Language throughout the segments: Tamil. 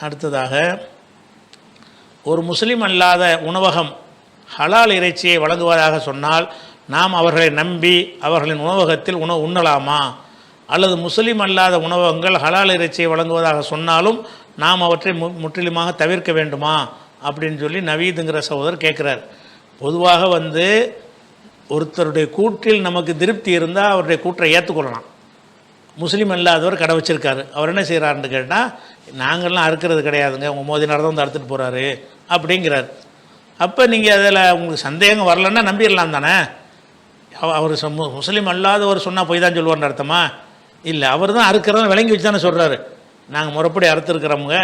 அடுத்ததாக, ஒரு முஸ்லீம் அல்லாத உணவகம் ஹலால் இறைச்சியை வழங்குவதாக சொன்னால் நாம் அவர்களை நம்பி அவர்களின் உணவகத்தில் உண்ணலாமா? அல்லது முஸ்லீம் அல்லாத உணவகங்கள் ஹலால் இறைச்சியை வழங்குவதாக சொன்னாலும் நாம் அவற்றை முற்றிலுமாக தவிர்க்க வேண்டுமா அப்படின்னு சொல்லி நவீதுங்கிற சகோதரர் கேட்குறார். பொதுவாக ஒருத்தருடைய கூற்றில் நமக்கு திருப்தி இருந்தால் அவருடைய கூற்றை ஏற்றுக்கொள்ளலாம். முஸ்லீம் அல்லாதவர் கடை வச்சுருக்காரு, அவர் என்ன செய்கிறாருன்னு கேட்டால், நாங்கள்லாம் அறுக்கிறது கிடையாதுங்க, உங்கள் மோதினார் தான் வந்து அறுத்துட்டு போகிறாரு அப்படிங்கிறார். அப்போ நீங்கள் அதில் உங்களுக்கு சந்தேகம் வரலன்னா நம்பிடலாம் தானே. அவர் முஸ்லீம் அல்லாதவர் சொன்னால் போய் தான் சொல்லுவார்னு அர்த்தமா? இல்லை, அவர் தான் அறுக்கிறத விளங்கி வச்சு தானே சொல்கிறாரு. நாங்கள் முறைப்படி அறுத்துருக்கிறவங்க,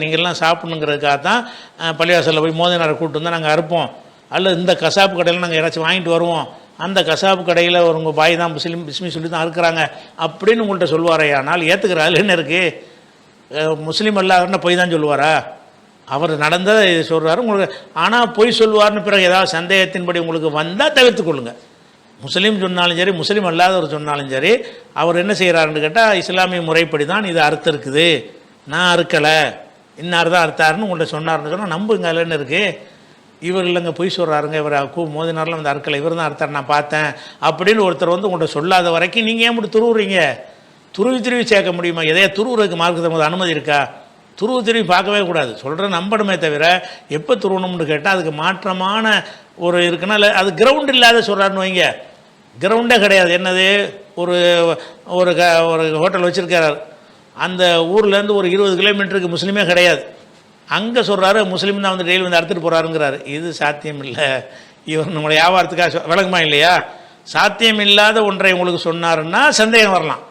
நீங்கள்லாம் சாப்பிட்ணுங்கிறதுக்காக தான் பள்ளிவாசலில் போய் மோதினாரை கூப்பிட்டு வந்தால் நாங்கள் அறுப்போம். அல்லது இந்த கசாப்பு கடையில் நாங்கள் யாராச்சும் வாங்கிட்டு வருவோம், அந்த கசாப்பு கடையில் உங்கள் பாய் தான் முஸ்லீம் பிஸ்மி சொல்லி தான் அறுக்கிறாங்க அப்படின்னு உங்கள்கிட்ட சொல்லுவாரே. ஆனால் ஏற்றுக்கிற ஆள் என்ன இருக்குது? முஸ்லீம் அல்லாதவர்னா போய் தான் சொல்லுவாரா? அவர் நடந்ததை சொல்கிறாரு உங்களுக்கு. ஆனால் பொய் சொல்லுவார்னு பிறகு ஏதாவது சந்தேகத்தின்படி உங்களுக்கு வந்தால் தவிர்த்து கொள்ளுங்கள். முஸ்லீம் சொன்னாலும் சரி, முஸ்லீம் அல்லாதவர் சொன்னாலும் சரி, அவர் என்ன செய்கிறாருன்னு கேட்டால், இஸ்லாமிய முறைப்படி தான் இது அறுத்து இருக்குது, நான் அறுக்கலை, இன்னார் தான் அறுத்தாருன்னு உங்கள்கிட்ட சொன்னார்னு சொன்னால் நம்புங்க. அதில் என்ன இருக்குது? இவர் இல்லைங்க பொய் சொல்கிறாருங்க, இவர் மோதினார்லாம் வந்து அறுக்கலை, இவர் தான் அறுத்தார், நான் பார்த்தேன் அப்படின்னு ஒருத்தர் உங்கள்கிட்ட சொல்லாத வரைக்கும் நீங்கள் ஏன் இப்படி துருவுறீங்க? துருவி சேர்க்க முடியுமா? எதையா துருவுறதுக்கு மார்க்கத்தில் அனுமதி இருக்கா? துருவி பார்க்கவே கூடாது. சொல்கிற நம்பணுமே தவிர எப்போ துருவணும்னு கேட்டால் அதுக்கு மாற்றமான ஒரு இருக்குன்னா, இல்லை அது கிரவுண்ட் இல்லாத சொல்கிறாருன்னு வைங்க. கிரவுண்டே கிடையாது. என்னது, ஒரு ஒரு ஹோட்டல் வச்சுருக்கிறார், அந்த ஊர்லேருந்து ஒரு 20 கிலோமீட்டருக்கு முஸ்லீமே கிடையாது. அங்கே சொல்கிறாரு முஸ்லீம் தான் வந்து டெய்லி வந்து அறுத்துட்டு போகிறாருங்கிறாரு. இது சாத்தியம் இல்லை. இவர் நம்மளை வியாபாரத்துக்காக விளங்குமா இல்லையா? சாத்தியம் இல்லாத ஒன்றை உங்களுக்கு சொன்னாருன்னா சந்தேகம் வரலாம்.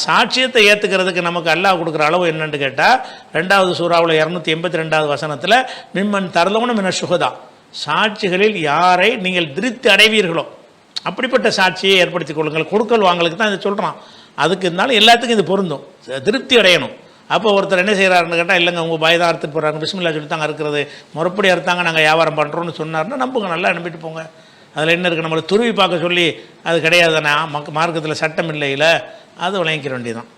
சாட்சியத்தை ஏற்றுக்கிறதுக்கு நமக்கு அல்லாஹ் கொடுக்குற அளவு என்னன்னு கேட்டால், 2வது சூறாவில் 282வது வசனத்தில், மிம்மன் தரலவனும் மின்ன சுகதா, சாட்சிகளில் யாரை நீங்கள் திருப்தி அடைவீர்களோ அப்படிப்பட்ட சாட்சியை ஏற்படுத்திக் கொள்ளுங்கள். கொடுக்கல் வாங்கலுக்கு தான் இதை சொல்கிறான். அதுக்கு இருந்தாலும் எல்லாத்துக்கும் இது பொருந்தும், திருப்தி அடையணும். அப்போ ஒருத்தர் என்ன செய்கிறாருன்னு கேட்டால், இல்லைங்க உங்கள் பாய் தான் அறுத்துட்டு போகிறாங்க, பிஸ்மில்லா சொல்லி தாங்க அறுக்கிறது, முறைப்படி அறுத்தாங்க, நாங்கள் வியாபாரம் பண்ணுறோன்னு சொன்னார்னா நம்புங்க, நல்லா நம்பிட்டு போங்க. அதில் என்ன இருக்குது? நம்மளை துருவி பார்க்க சொல்லி அது கிடையாது தானே, மார்க்கத்தில் சட்டம் இல்லையில, அது விளங்கிக்க வேண்டியதான்.